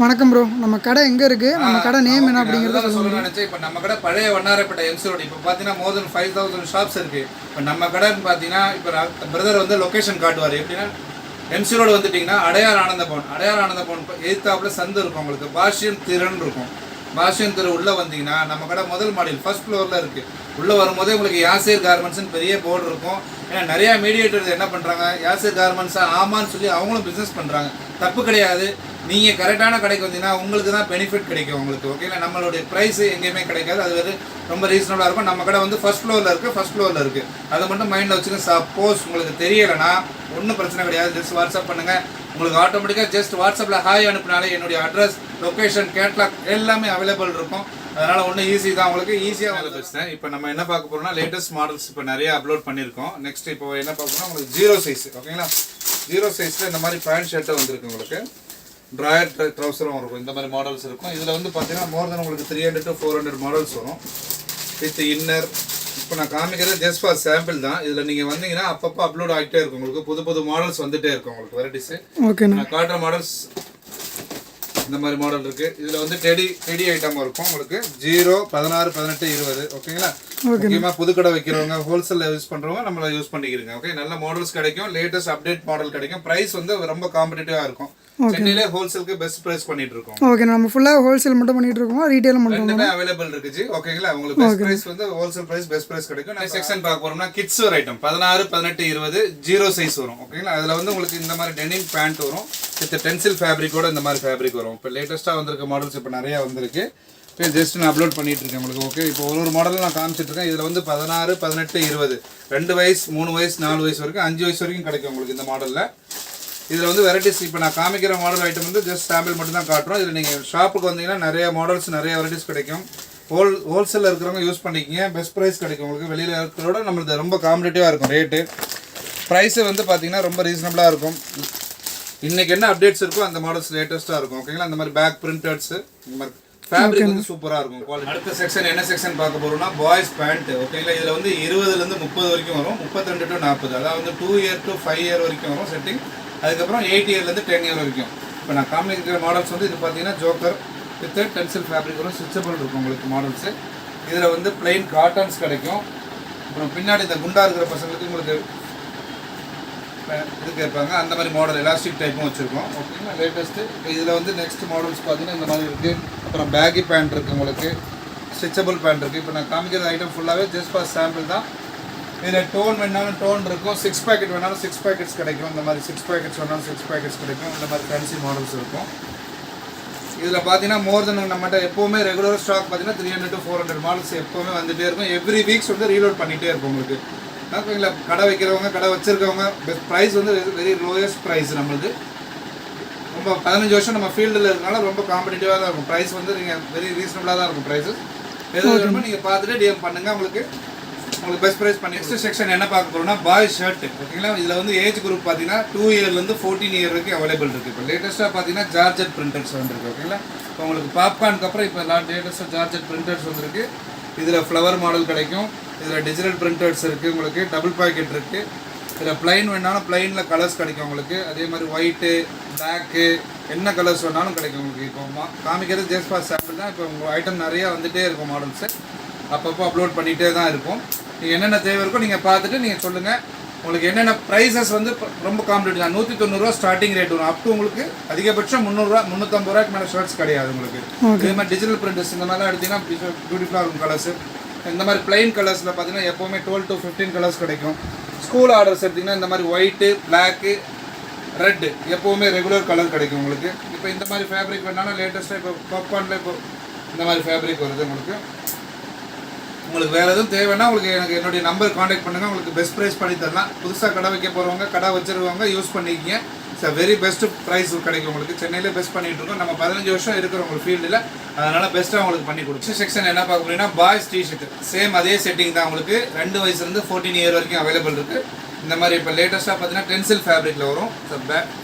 வணக்கம் ப்ரோ. நம்ம கடை எங்கே இருக்குது, நம்ம கடை நேம் என்ன அப்படிங்கிறத சொல்லுங்க. நினச்சேன் இப்போ நம்ம கடை பழைய வண்ணாரப்பேட்டை எம்சி ரோடு. இப்போ பார்த்தீங்கன்னா மோர் தென் 5000 ஷாப்ஸ் இருக்குது. இப்போ நம்ம கடைன்னு பார்த்தீங்கன்னா இப்போ பிரதர் வந்து லொக்கேஷன் காட்டுவார். எப்படின்னா எம்சி ரோடு வந்துட்டிங்கன்னா அடையார் ஆனந்த பவன் எதிர்த்தாப்புல சந்து இருக்கும். உங்களுக்கு பாஷ்யம் திறன் இருக்கும். பாஷ்யம் திரு உள்ளே வந்தீங்கன்னா நம்ம கடை முதல் மாடியில் ஃபர்ஸ்ட் ஃப்ளோரில் இருக்குது. உள்ளே வரும்போதே உங்களுக்கு யாசேர் கார்மெண்ட்ஸ்னு பெரிய போர்டு இருக்கும். ஏன்னா நிறையா மீடியேட்டர்ஸ் என்ன பண்ணுறாங்க, யாசேர் கார்மெண்ட்ஸாக ஆமான்னு சொல்லி அவங்களும் பிஸ்னஸ் பண்ணுறாங்க. தப்பு கிடையாது. நீங்கள் கரெக்டான கடைக்கு வந்தீங்கன்னா உங்களுக்கு தான் பெனிஃபிட் கிடைக்கும் உங்களுக்கு. ஓகேங்களா, நம்மளுடைய ப்ரைஸ் எங்கேயுமே கிடைக்காது. அது வந்து ரொம்ப ரீசனபிளாக இருக்கும். நம்ம கடை வந்து ஃபர்ஸ்ட் ஃப்ளோரில் இருக்குது. அதை மட்டும் மைண்டில் வச்சுக்க. சப்போஸ் உங்களுக்கு தெரியலைன்னா ஒன்றும் பிரச்சனை கிடையாது. ஜஸ்ட் வாட்ஸ்அப் பண்ணுங்கள். உங்களுக்கு ஆட்டோமேட்டிக்காக ஜஸ்ட் வாட்ஸ்அப்பில் ஹாய் அனுப்பினாலே என்னுடைய அட்ரஸ், லொக்கேஷன், கேட்லாக் எல்லாமே அவைலபிள் இருக்கும். அதனால் ஒன்றும் ஈஸி தான், உங்களுக்கு ஈஸியாக வந்து பேசுகிறேன். இப்போ நம்ம என்ன பார்க்க போகிறோம்னா லேட்டஸ்ட் மாடல்ஸ் இப்போ நிறைய அப்லோட் பண்ணியிருக்கோம். நெக்ஸ்ட் இப்போ என்ன பார்க்கணும்னா உங்களுக்கு 0 சைஸ். ஓகேங்களா, 0 சைஸில் இந்த மாதிரி பேண்ட் ஷர்ட்டை வந்துருக்கு. உங்களுக்கு ட்ராயர் ட்ரௌசரும் இருக்கும். இந்த மாதிரி மாடல்ஸ் இருக்கும். இதில் வந்து பார்த்தீங்கன்னா மோர் தென் உங்களுக்கு 300 to 400 மாடல்ஸ் வரும் வித் இன்னர். இப்போ நான் காமிக்கிறது ஜஸ்ட் ஃபார் சாம்பிள் தான். இதில் நீங்கள் வந்தீங்கன்னா அப்பப்போ அப்லோட் ஆகிட்டே இருக்கும். உங்களுக்கு புது புது மாடல்ஸ் வந்துகிட்டே இருக்கும். உங்களுக்கு வெரைட்டிஸு. ஓகே, நான் காட்டுற மாடல்ஸ் இந்த மாதிரி மாடல் இருக்குது. இதில் வந்து டெடி ஐட்டம் இருக்கும். உங்களுக்கு 0, 16, 18, 20. ஓகேங்களா, முக்கியமாக புதுக்கடை வைக்கிறவங்க, ஹோல்சேலில் யூஸ் பண்ணுறவங்க நம்மளை யூஸ் பண்ணிக்கிறீங்க. ஓகே, நல்ல மாடல்ஸ் கிடைக்கும். லேட்டஸ்ட் அப்டேட் மாடல் கிடைக்கும். ப்ரைஸ் வந்து ரொம்ப காம்படிட்டிவாக இருக்கும். சென்னையிலே ஹோல்சேலுக்கு பெஸ்ட் பிரைஸ் பண்ணிட்டு இருக்கோம். ஓகே, நம்ம ஃபுல்லாக ஹோல்சேல் மட்டும் பண்ணிட்டு இருக்கோம். ரீட்டைல் மட்டும் ரெண்டுமே அவைலபிள் இருக்குது. ஓகேங்களா, உங்களுக்கு பெஸ்ட் பிரைஸ் வந்து ஹோல்சேல் பிரைஸ் பெஸ்ட் பிரைஸ் கிடைக்கும். நான் செக்ஷன் பார்க்க போறோம்னா கிட்ஸ் வேர் ஐட்டம் 16, 18, 20 0 சைஸ் வரும். ஓகேங்களா, அதில் வந்து உங்களுக்கு இந்த மாதிரி டெனிம் பேண்ட் வரும் வித் டென்சில் ஃபேப்ரிக்கோட. இந்த மாதிரி ஃபேப்ரிக் வரும். இப்போ லேட்டஸ்ட்டாக வந்திருக்க மாடல்ஸ் இப்போ நிறையா வந்திருக்கு. இப்போ ஜஸ்ட் நான் அப்லோட் பண்ணிட்டு இருக்கேன் உங்களுக்கு. ஓகே, இப்போ ஒரு மாடல் நான் காமிச்சிட்டு இருக்கேன். இதில் வந்து 16, 18, 20 2 வயசு, 3 வயசு, 4 வயசு வரைக்கும், 5 வயசு வரைக்கும் கிடைக்கும் உங்களுக்கு இந்த மாடலில். இதில் வந்து வெரைட்டிஸ் இப்போ நான் காமிக்கிற மாடல் ஐட்டம் வந்து ஜஸ்ட் சாம்பிள் மட்டும் தான் காட்டுறோம். இதில் நீங்கள் ஷாப்புக்கு வந்தீங்கன்னா நிறைய மாடல்ஸ், நிறைய வெரைட்டிஸ் கிடைக்கும். ஹோல்சேலில் இருக்கிறவங்க யூஸ் பண்ணிக்கிங்க. பெஸ்ட் ப்ரைஸ் கிடைக்கும் உங்களுக்கு. வெளியில் இருக்கிறதோட நம்மளுக்கு ரொம்ப காம்படிட்டிவாக இருக்கும் ரேட்டு. ப்ரைஸு வந்து பார்த்தீங்கன்னா ரொம்ப ரீசனபிளாக இருக்கும். இன்றைக்கி என்ன அப்டேட்ஸ் இருக்கோ அந்த மாடல்ஸ் லேட்டஸ்ட்டாக இருக்கும். ஓகேங்களா, இந்த மாதிரி பேக் பிரிண்டட்ஸு, இந்த மாதிரி ஃபேப்ரிக் வந்து சூப்பராக இருக்கும் குவாலிட்டி. அடுத்த செக்ஷன் என்ன செக்ஷன் பார்க்க போகிறோம்னா பாய்ஸ் பேண்ட்டு. ஓகேங்களா, இதில் வந்து 20லேருந்து 30 வரைக்கும் வரும். 32 to 40, அதாவது வந்து 2 year to 5 year வரைக்கும் வரும் செட்டிங். அதுக்கப்புறம் 8 yearலேருந்து 10 year வரைக்கும். இப்போ நான் காமிக்கிற மாடல்ஸ் வந்து இது பார்த்தீங்கன்னா ஜோக்கர் வித் டென்சில் ஃபேப்ரிக் வரும். ஸ்விட்சபிள் இருக்கும் உங்களுக்கு மாடல்ஸு. இதில் வந்து பிளெயின் காட்டன்ஸ் கிடைக்கும். அப்புறம் பின்னாடி இந்த குண்டா இருக்கிற பசங்களுக்கு உங்களுக்கு இது கேட்பாங்க. அந்த மாதிரி மாடல் எலாஸ்டிக் டைப்பும் வச்சுருக்கோம். ஓகேங்களா, லேட்டஸ்ட்டு. இப்போ இதில் வந்து நெக்ஸ்ட் மாடல்ஸ் பார்த்தீங்கன்னா இந்த மாதிரி இருக்குது. அப்புறம் பேக்கி பேண்ட் இருக்குது, உங்களுக்கு ஸ்ட்ரிச்சபிள் பேண்ட் இருக்குது. இப்போ நான் காமிக்கிற ஐட்டம் ஃபுல்லாகவே ஜஸ்ட் ஃபார் சாம்பிள் தான். இதில் டோன் வேணாலும் டோன் இருக்கும். 6 பேக்கெட் வேணாலும் 6 பேக்கெட்ஸ் கிடைக்கும். இந்த மாதிரி 6 பேக்கெட்ஸ் வேணாலும் 6 பேக்கெட்ஸ் கிடைக்கும். இந்த மாதிரி ஃபேன்சி மாடல்ஸ் இருக்கும். இதில் பார்த்தீங்கன்னா மோர் தென் நம்மகிட்ட எப்போவுமே ரெகுலர் ஸ்டாக் பார்த்தீங்கன்னா 300 to 400 மாடல்ஸ் எப்போவுமே வந்துகிட்டே இருக்கும். எவ்ரி வீக்ஸ் வந்து ரீலோட் பண்ணிகிட்டே இருக்கும் உங்களுக்கு. ஓகேங்களா, கடை வைக்கிறவங்க, கடை வச்சுருக்கவங்க, ப்ரைஸ் வந்து வெரி லோயஸ்ட் ப்ரைஸ் நம்மளுக்கு. ரொம்ப 15 வருஷம் நம்ம ஃபீல்டில் இருக்கனால ரொம்ப காம்படிட்டிவாக தான் இருக்கும். ப்ரைஸ் வந்து நீங்கள் வெரி ரீசனபிளாக தான் இருக்கும் ப்ரைஸஸ். எதுவும் நீங்கள் பார்த்துட்டு டிஎம் பண்ணுங்கள். உங்களுக்கு பெஸ்ட் ப்ரைஸ் பண்ணி. நெக்ஸ்ட் செக்ஷன் என்ன பார்க்க போகிறோம்னா பாய்ஸ் ஷர்ட். ஓகேங்களா, இதில் வந்து ஏஜ் குரூப் பார்த்தீங்கன்னா 2 yearலேருந்து 14 year வரைக்கும் அவைலபிள் இருக்குது. இப்போ லேட்டஸ்ட்டாக பார்த்தீங்கன்னா ஜார்ஜெட் பிரிண்டர்ஸ் வந்துருக்கு. ஓகேங்களா, இப்போ உங்களுக்கு பாப்கார்னுக்கு அப்புறம் இப்போ லேட்டஸ்ட்டாக ஜார்ஜெட் பிரிண்டர்ஸ் வந்துருக்கு. இதில் ஃப்ளவர் மாடல் கிடைக்கும். இதில் டிஜிட்டல் பிரிண்டர்ஸ் இருக்குது. உங்களுக்கு டபுள் பாக்கெட் இருக்குது. இதில் ப்ளைன் வேணாலும் ப்ளைனில் கலர்ஸ் கிடைக்கும் உங்களுக்கு. அதே மாதிரி ஒயிட்டு, பிளாக்கு, என்ன கலர்ஸ் வேணாலும் கிடைக்கும் உங்களுக்கு. இப்போ காமிக்கிறது ஜஸ்ட் ஃபார் சாம்பிள் தான். இப்போ உங்கள் ஐட்டம் நிறையா வந்துகிட்டே இருக்கும் மாடல்ஸு. அப்பப்போ அப்லோட் பண்ணிகிட்டே தான் இருக்கும். நீங்கள் என்னென்ன தேவை இருக்கோ நீங்கள் பார்த்துட்டு நீங்கள் சொல்லுங்கள். உங்களுக்கு என்னென்ன ப்ரைஸஸ் வந்து ரொம்ப காம்படிட்டிவ் தான். 190 ஸ்டார்டிங் ரேட் வரும். அப் டு உங்களுக்கு அதிகபட்சம் 300, 350 மேலே ஷர்ட்ஸ் கிடையாது உங்களுக்கு. இதே மாதிரி டிஜிட்டல் பிரிண்டர்ஸ் இந்த மாதிரிலாம் எடுத்திங்கன்னா பியூட்டிஃபுல்லாக இருக்கும் கலர்ஸு. இந்த மாதிரி பிளைன் கலர்ஸில் பார்த்தீங்கன்னா எப்போவுமே 12 to 15 கலர்ஸ் கிடைக்கும். ஸ்கூல் ஆர்டர்ஸ் எடுத்திங்கன்னா இந்த மாதிரி ஒயிட்டு, பிளாக்கு, ரெட்டு எப்போவுமே ரெகுலர் கலர் கிடைக்கும் உங்களுக்கு. இப்போ இந்த மாதிரி ஃபேப்ரிக் வேணாலும் லேட்டஸ்ட்டாக இப்போ பாப்கார்னில் இப்போ இந்த மாதிரி ஃபேப்ரிக் வருது உங்களுக்கு. உங்களுக்கு வேறு எதுவும் தேவைன்னா உங்களுக்கு எனக்கு என்னுடைய நம்பர் காண்டாக்ட் பண்ணுங்கள். உங்களுக்கு பெஸ்ட் ப்ரைஸ் பண்ணி தரலாம். புதுசாக கடை வைக்க போகிறவங்க, கடை வச்சுருவாங்க, யூஸ் பண்ணிக்கிங்க. வெரி பெஸ்ட் ப்ரைஸ் கிடைக்கும் உங்களுக்கு. சென்னையிலே பெஸ்ட் பண்ணிகிட்டு இருக்கோம். நம்ம 15 வருஷம் இருக்கிறோம் உங்களுக்கு ஃபீல்டில். அதனால் பெஸ்ட்டாக உங்களுக்கு பண்ணி கொடுக்கும். செக்ஷன் என்ன பார்க்க போகிறீங்கன்னா பாய்ஸ் டிஷர்ட். சேம் அதே செட்டிங் தான் உங்களுக்கு. 2 வயசுலேருந்து 14 year வரைக்கும் அவைலபிள் இருக்குது. இந்த மாதிரி இப்போ லேட்டஸ்ட்டாக பார்த்தீங்கன்னா டென்சில் ஃபேப்ரிக்கில் வரும்.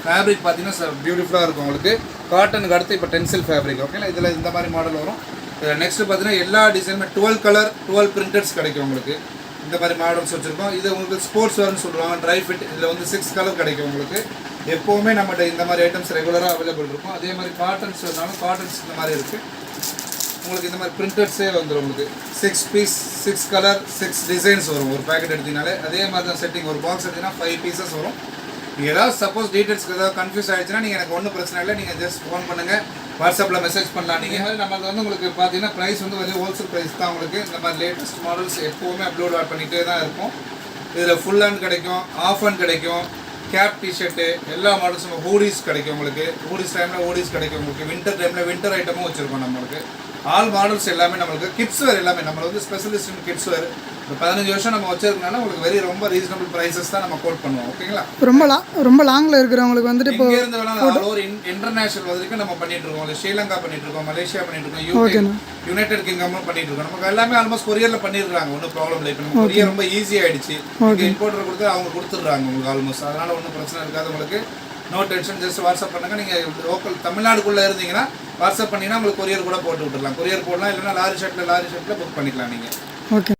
ஃபேப்ரிக் பார்த்தீங்கன்னா பியூட்டிஃபுல்லாக இருக்கும் உங்களுக்கு. காட்டனுக்கு அடுத்து இப்போ டென்சில் ஃபேப்ரிக். ஓகேங்களா, இதில் இந்த மாதிரி மாடல் வரும். நெக்ஸ்ட்டு பார்த்தீங்கன்னா எல்லா டிசைனுமே 12 கலர் 12 பிரிண்டர்ஸ் கிடைக்கும் உங்களுக்கு. இந்த மாதிரி மாடல்ஸ் வச்சுருக்கோம். இது உங்களுக்கு ஸ்போர்ட்ஸ் வேர்னு சொல்லுவாங்க, ட்ரை ஃபிட். இதில் வந்து 6 கலர் கிடைக்கும் உங்களுக்கு. எப்போவுமே நம்மகிட்ட இந்த மாதிரி ஐட்டம்ஸ் ரெகுலராக அவைலபிள் இருக்கும். அதே மாதிரி காட்டன்ஸ் இருந்தாலும் காட்டன்ஸ் இந்த மாதிரி இருக்குது. உங்களுக்கு இந்த மாதிரி பிரிண்டட்ஸே வந்துடும். உங்களுக்கு 6 பீஸ் 6 கலர் 6 டிசைன்ஸ் வரும் ஒரு பேக்கெட் எடுத்தீங்கனாலே. அதே மாதிரி தான் செட்டிங். ஒரு பாக்ஸ் எடுத்தீங்கன்னா 5 பீசஸ் வரும். நீங்கள் ஏதாவது சப்போஸ் டீட்டெயில்ஸ்க்கு ஏதாவது கன்ஃபியூஸ் ஆகிடுச்சுன்னா நீங்கள் எனக்கு ஒன்றும் பிரச்சனை இல்லை, நீங்கள் ஜஸ்ட் ஃபோன் பண்ணுங்கள், வாட்ஸ்அப்பில் மெசேஜ் பண்ணலாம். நீங்கள் மாதிரி நம்மளுக்கு வந்து உங்களுக்கு பார்த்தீங்கன்னா ப்ரைஸ் வந்து வெறும் ஹோல்சேல் ப்ரைஸ் தான். உங்களுக்கு இந்த மாதிரி லேட்டஸ்ட் மாடல்ஸ் எப்போவுமே அப்லோட் பண்ணிகிட்டே தான் இருக்கும். இதில் ஃபுல் ஹேண்ட் கிடைக்கும், ஆஃப் ஹேண்ட் கிடைக்கும், கேப் டிஷர்ட்டு எல்லா மாடல்ஸும், ஹூடிஸ் கிடைக்கும் உங்களுக்கு. ஹூடிஸ் டைமில் ஹூடிஸ் கிடைக்கும் உங்களுக்கு. வின்டர் டைமில் வின்டர் ஐட்டமும் வச்சுருக்கோம் நம்மளுக்கு. ஆல் மாடல்ஸ் எல்லாமே நம்மளுக்கு. கிட்ஸ் வேர் எல்லாமே நம்ம வந்து ஸ்பெஷலிஸ்ட் இன் கிட்ஸ் வேர். இப்போ 15 வருஷம் நம்ம வச்சிருக்கனால உங்களுக்கு ரொம்ப ரீசனபிள் ப்ரைஸஸ் தான் நம்ம கோட் பண்ணுவோம். ஓகேங்களா? ரொம்ப லாங்கில் இருக்கிறவங்களுக்கு வந்துட்டு இப்போ இங்கேருந்து வேணாலும் ஆல் ஓவர் இன்டர்நேஷனல் வரைக்கும் நம்ம பண்ணிட்டு இருக்கோம். இல்லை ஸ்ரீலங்கா பண்ணிட்டு இருக்கோம், மலேசியா பண்ணிட்டு இருக்கோம், யூகே யுனைடெட் கிங்டமும் பண்ணிட்டு இருக்கோம். நமக்கு எல்லாமே ஆல்மோஸ்ட் கொரியரில் பண்ணிடுறாங்க. ஒன்றும் ப்ராப்ளம் இல்லை. இப்போ நம்ம கொரியர் ரொம்ப ஈஸி ஆயிடுச்சு. இம்போர்ட்டர் கொடுத்து அவங்க கொடுத்துட்றாங்க உங்களுக்கு ஆல்மோஸ்ட். அதனால ஒன்றும் பிரச்சனை இருக்காது உங்களுக்கு. No tension. ஜஸ்ட் வாட்ஸ்அப் பண்ணுங்கள். நீங்கள் லோக்கல் தமிழ்நாடுக்குள்ளே இருந்தீங்கன்னா வாட்ஸ்அப் பண்ணிங்கன்னா உங்களுக்கு கொரியர் கூட போட்டு விட்டுடலாம். கொரியர் போடலாம், இல்லைன்னா லாரி ஷர்ட்டில் புக் பண்ணிக்கலாம் நீங்கள். ஓகே.